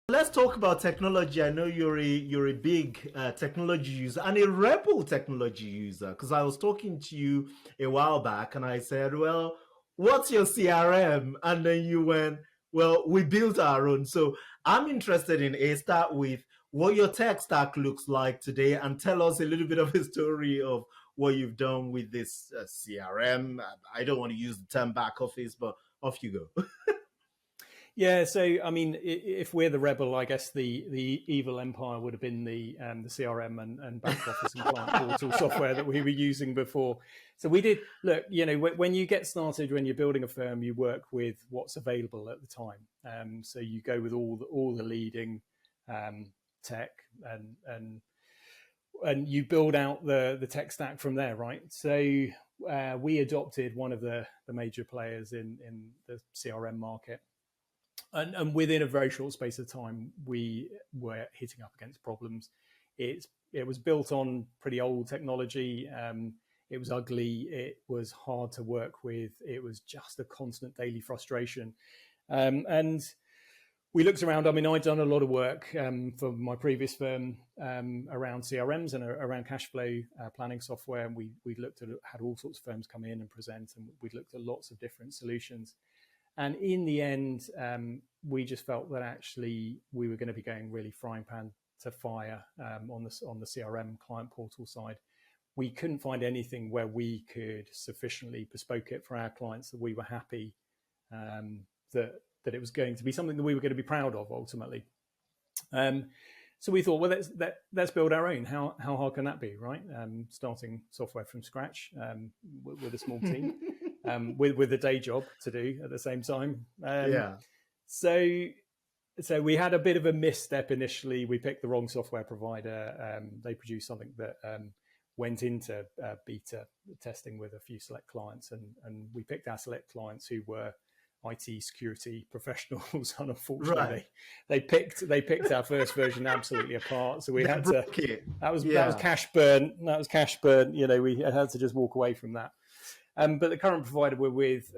Let's talk about technology. I know you're a big technology user and a rebel technology user because I was talking to you a while back and I said, "Well, what's your CRM?" And then you went, "Well, we built our own." So I'm interested in a start with what your tech stack looks like today and tell us a little bit of a story of what you've done with this CRM. I don't want to use the term back office, but off you go. Yeah, so I mean, if we're the rebel, I guess the evil empire would have been the CRM and back office and client portal software that we were using before. So we did look, when you get started, when you're building a firm, you work with what's available at the time. So you go with all the leading tech and you build out the tech stack from there, right? So we adopted one of the major players in the CRM market. And within a very short space of time, we were hitting up against problems. It was built on pretty old technology. It was ugly. It was hard to work with. It was just a constant daily frustration. And we looked around. I mean, I'd done a lot of work for my previous firm around CRMs and around cash flow planning software. And we had all sorts of firms come in and present, and we looked at lots of different solutions. And in the end, we just felt that actually we were going to be going really frying pan to fire on the CRM client portal side. We couldn't find anything where we could sufficiently bespoke it for our clients that we were happy that it was going to be something that we were going to be proud of ultimately. So we thought, well, let's build our own. How hard can that be, right? Starting software from scratch with a small team. With a day job to do at the same time. So we had a bit of a misstep initially. We picked the wrong software provider. They produced something that went into beta testing with a few select clients, and we picked our select clients who were IT security professionals. Unfortunately, they picked our first version absolutely apart. So we had to. That was cash burn. That was cash burn. We had to just walk away from that. But the current provider we're with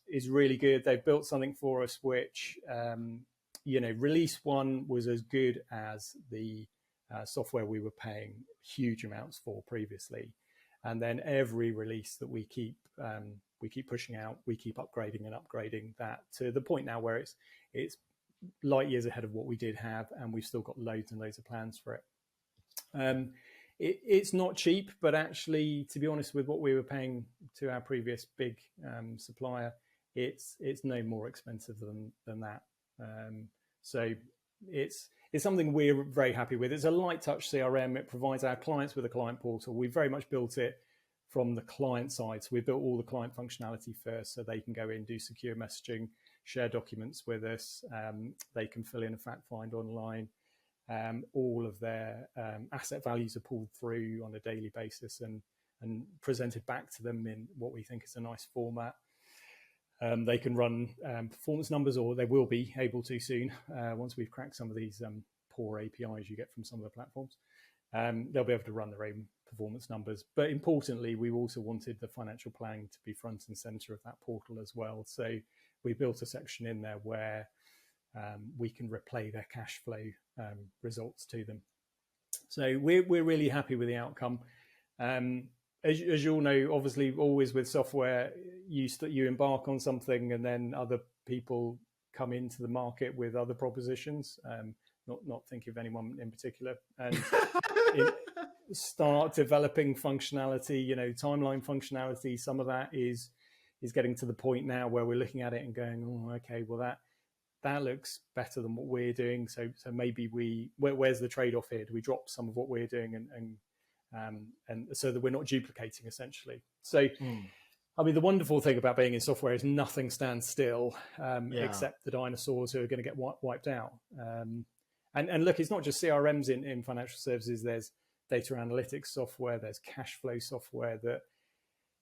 is really good. They've built something for us which, release one was as good as the software we were paying huge amounts for previously. And then every release that we keep pushing out, we keep upgrading and upgrading that to the point now where it's light years ahead of what we did have, and we've still got loads and loads of plans for it. It's not cheap, but actually, to be honest, with what we were paying to our previous big supplier, it's no more expensive than that. So it's something we're very happy with. It's a light touch CRM. It provides our clients with a client portal. We very much built it from the client side. So we built all the client functionality first, so they can go in, do secure messaging, share documents with us. They can fill in a fact find online. All of their asset values are pulled through on a daily basis and presented back to them in what we think is a nice format. They can run performance numbers, or they will be able to soon once we've cracked some of these poor APIs you get from some of the platforms. They'll be able to run their own performance numbers. But importantly, we also wanted the financial planning to be front and center of that portal as well. So we built a section in there where we can replay their cash flow results to them. So we're really happy with the outcome. As you all know, obviously, always with software, you embark on something and then other people come into the market with other propositions. Not thinking of anyone in particular, and start developing functionality. Timeline functionality. Some of that is getting to the point now where we're looking at it and going, oh, okay, well that looks better than what we're doing. So maybe where's the trade-off here? Do we drop some of what we're doing and so that we're not duplicating essentially? So, I mean, the wonderful thing about being in software is nothing stands still except the dinosaurs who are going to get wiped out. And look, it's not just CRMs in financial services. There's data analytics software, there's cash flow software that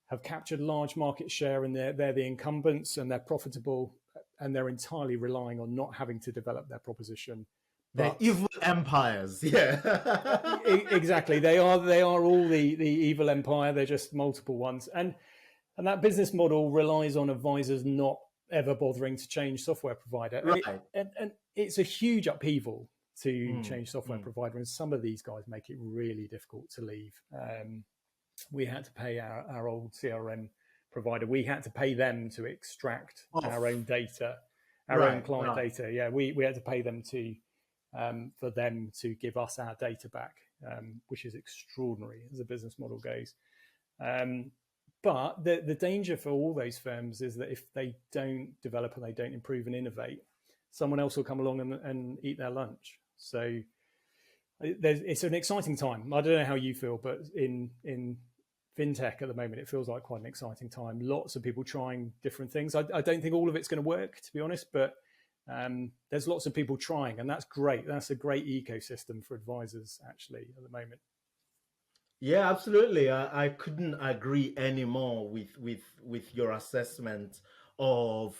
have captured large market share, and they're the incumbents and they're profitable, and they're entirely relying on not having to develop their proposition. They're evil empires. Yeah. Exactly. They are all the evil empire. They're just multiple ones. And that business model relies on advisors not ever bothering to change software provider. Right. And it's a huge upheaval to change software provider, and some of these guys make it really difficult to leave. We had to pay our old CRM provider. We had to pay them to extract our own data, our own client data. Yeah, we had to pay them to for them to give us our data back, which is extraordinary as a business model goes. But the danger for all those firms is that if they don't develop and they don't improve and innovate, someone else will come along and eat their lunch. So it's an exciting time. I don't know how you feel, but in fintech at the moment, it feels like quite an exciting time. Lots of people trying different things. I don't think all of it's going to work, to be honest, but there's lots of people trying, and that's great. That's a great ecosystem for advisors, actually, at the moment. Yeah, absolutely. I couldn't agree anymore with your assessment of,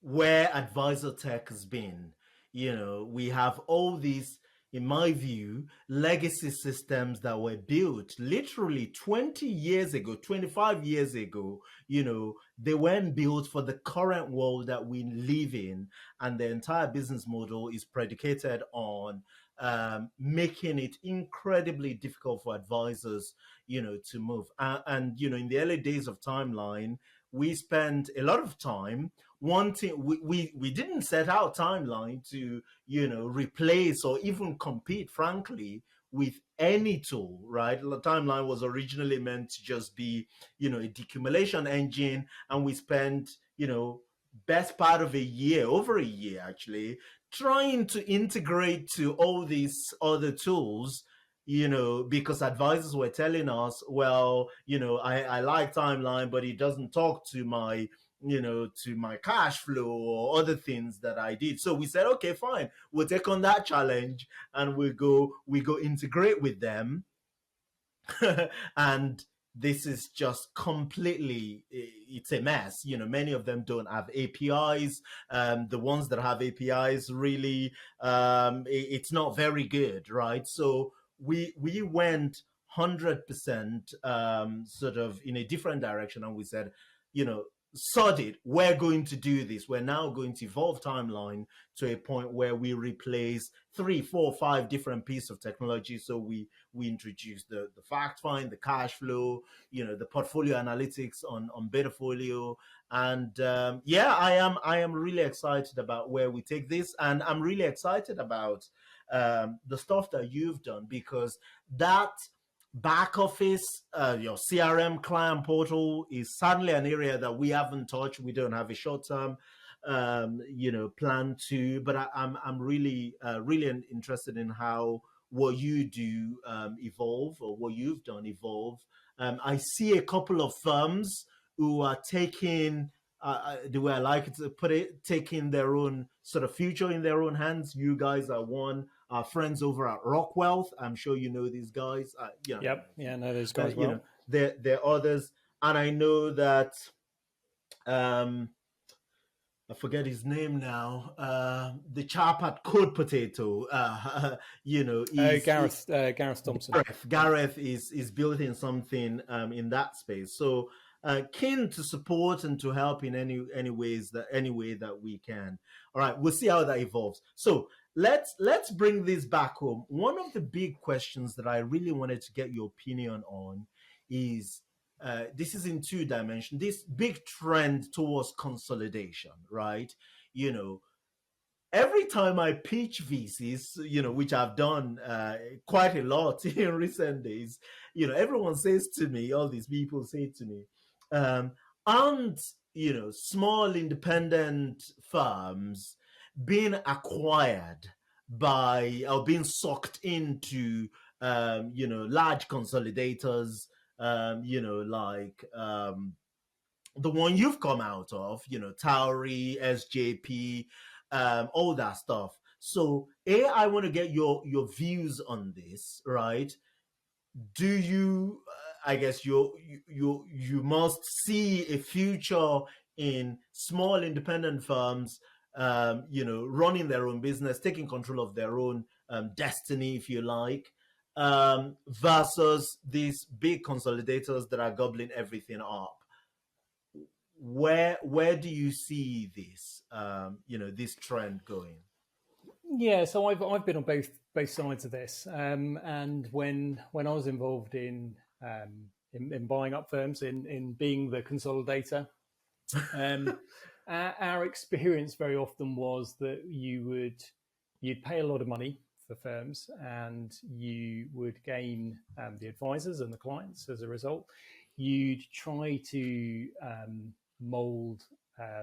where advisor tech has been. We have all these, in my view, legacy systems that were built literally 20 years ago, 25 years ago. They weren't built for the current world that we live in. And the entire business model is predicated on making it incredibly difficult for advisors, to move. And in the early days of Timeline, we spent a lot of time wanting, we didn't set out Timeline to, replace or even compete, frankly, with any tool, right? Timeline was originally meant to just be, a decumulation engine. And we spent, best part of a year, over a year actually, trying to integrate to all these other tools, because advisors were telling us, well, I like Timeline, but it doesn't talk to my, to my cash flow or other things that I did. So we said, okay, fine, we'll take on that challenge and we go integrate with them. And this is just completely, it's a mess. Many of them don't have APIs. The ones that have APIs really, it's not very good, right? So we went 100% sort of in a different direction, and we said, sod it, we're going to do this. We're now going to evolve Timeline to a point where we replace 3, 4, 5 different pieces of technology. So we introduced the fact find, the cash flow, the portfolio analytics on Betafolio. And I am really excited about where we take this. And I'm really excited about the stuff that you've done, because that back office, your CRM client portal is certainly an area that we haven't touched. We don't have a short-term, plan to, but I'm really, really interested in how what you do evolve, or what you've done evolve. I see a couple of firms who are taking, the way I like it to put it, taking their own sort of future in their own hands. You guys are one. Our friends over at Rock Wealth, I'm sure you know these guys. Yep, yeah, I know those guys well. There are others, and I know that I forget his name now. The chap at Code Potato, Gareth Thompson. Gareth is building something in that space. So keen to support and to help in any way that we can. All right, we'll see how that evolves. So let's bring this back home. One of the big questions that I really wanted to get your opinion on is, this is in 2 dimensions, this big trend towards consolidation, right? Every time I pitch VCs, which I've done quite a lot in recent days, everyone says to me, all these people say to me, aren't, small independent firms being acquired by, or being sucked into, large consolidators, like the one you've come out of, Tauri, SJP, all that stuff. So, I want to get your views on this, right? Do you, I guess you must see a future in small independent firms, running their own business, taking control of their own destiny, if you like, versus these big consolidators that are gobbling everything up. where do you see this this trend going? Yeah, so I've been on both sides of this, and when I was involved in buying up firms, in being the consolidator, our experience very often was that you'd pay a lot of money for firms, and you would gain the advisors and the clients as a result. You'd try to mold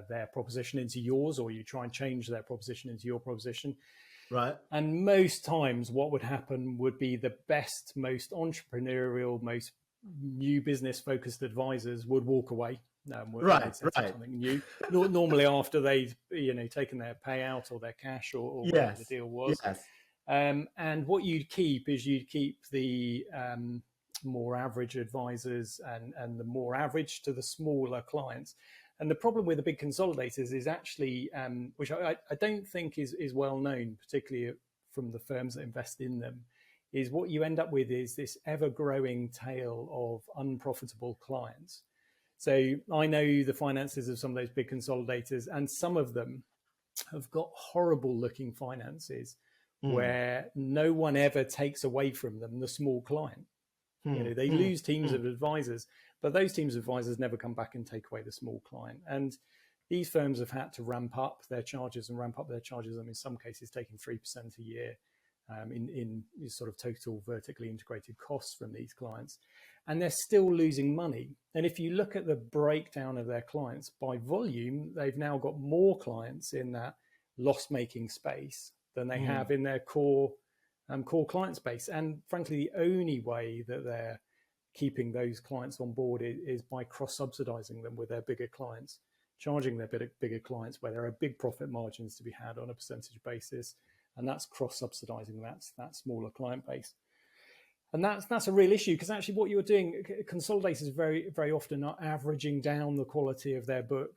their proposition into yours, or you try and change their proposition into your proposition. Right. And most times what would happen would be the best, most entrepreneurial, most new business focused advisors would walk away. Right. Something new. Normally after they'd taken their payout or their cash or whatever the deal was. Yes. And what you'd keep the more average advisors and the more average to the smaller clients. And the problem with the big consolidators is actually, which I don't think is well known, particularly from the firms that invest in them, is what you end up with is this ever-growing tail of unprofitable clients. So I know the finances of some of those big consolidators, and some of them have got horrible-looking finances where no one ever takes away from them the small client. They lose teams of advisors, but those teams of advisors never come back and take away the small client. And these firms have had to ramp up their charges. I mean, in some cases, taking 3% a year in sort of total vertically integrated costs from these clients. And they're still losing money. And if you look at the breakdown of their clients by volume, they've now got more clients in that loss-making space than they have in their core client space. And frankly, the only way that they're keeping those clients on board is by cross-subsidizing them with their bigger clients, charging their bigger clients where there are big profit margins to be had on a percentage basis, and that's cross-subsidizing that smaller client base. And that's a real issue, because actually what you're doing, consolidators very, very often are averaging down the quality of their book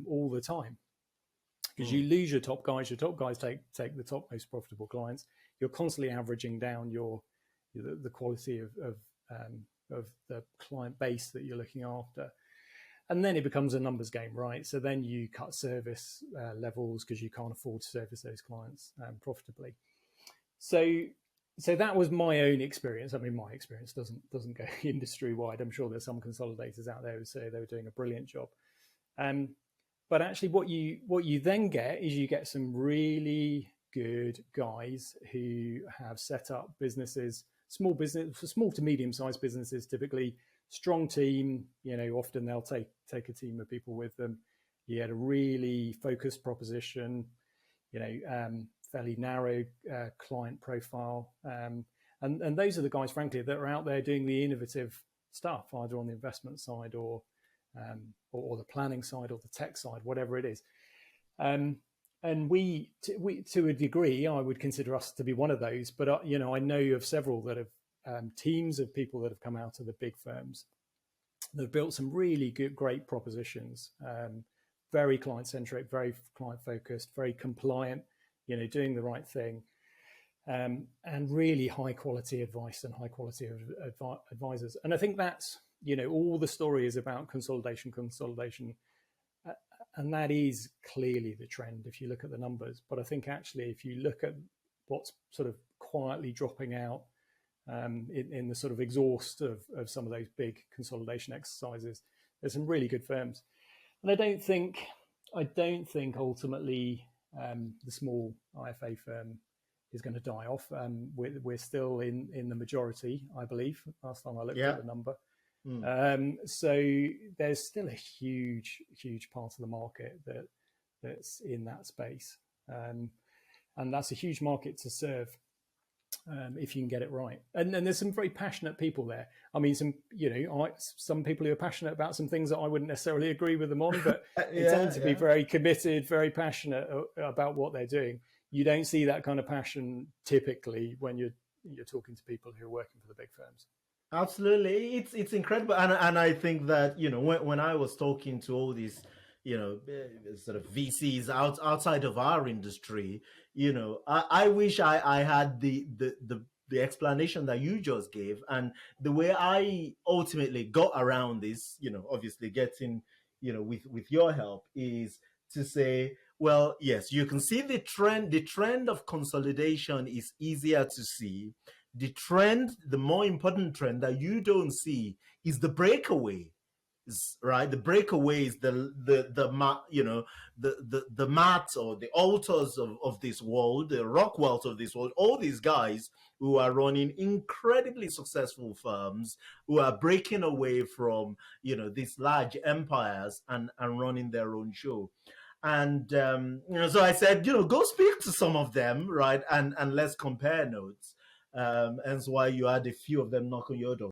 all the time. Because you lose your top guys take the top most profitable clients. You're constantly averaging down the quality of the client base that you're looking after, and then it becomes a numbers game, right? So then you cut service levels because you can't afford to service those clients profitably. So that was my own experience. I mean, my experience doesn't go industry wide. I'm sure there's some consolidators out there who say they were doing a brilliant job. But actually what you then get is you get some really good guys who have set up businesses, small to medium-sized businesses, typically strong team. Often they'll take a team of people with them. You had a really focused proposition, fairly narrow client profile, and those are the guys, frankly, that are out there doing the innovative stuff, either on the investment side or the planning side or the tech side, whatever it is. And we, to a degree, I would consider us to be one of those. But I know of several that have teams of people that have come out of the big firms that have built some really great propositions, very client-centric, very client-focused, very compliant, doing the right thing, and really high-quality advice and high-quality advisors. And I think that's, all the story is about consolidation, and that is clearly the trend if you look at the numbers. But I think actually, if you look at what's sort of quietly dropping out in the sort of exhaust of some of those big consolidation exercises, there's some really good firms. And I don't think ultimately the small IFA firm is going to die off. We're still in the majority, I believe. Last time I looked at the number. So there's still a huge part of the market that's in that space, and that's a huge market to serve if you can get it right. And there's some very passionate people there. I mean, some people who are passionate about some things that I wouldn't necessarily agree with them on, but they tend to be very committed, very passionate about what they're doing. You don't see that kind of passion typically when you're talking to people who are working for the big firms. Absolutely, it's incredible, and I think that when I was talking to all these sort of VCs outside of our industry, I wish I had the explanation that you just gave, and the way I ultimately got around this, obviously getting with your help, is to say, well, yes, you can see the trend. The trend of consolidation is easier to see. The trend, the more important trend that you don't see, is the breakaway. Right, the breakaway is the Matt or the Altors of this world, the Rockwells of this world, all these guys who are running incredibly successful firms, who are breaking away from these large empires and running their own show. And so I said, go speak to some of them, right, and let's compare notes. And that's why you had a few of them knock on your door.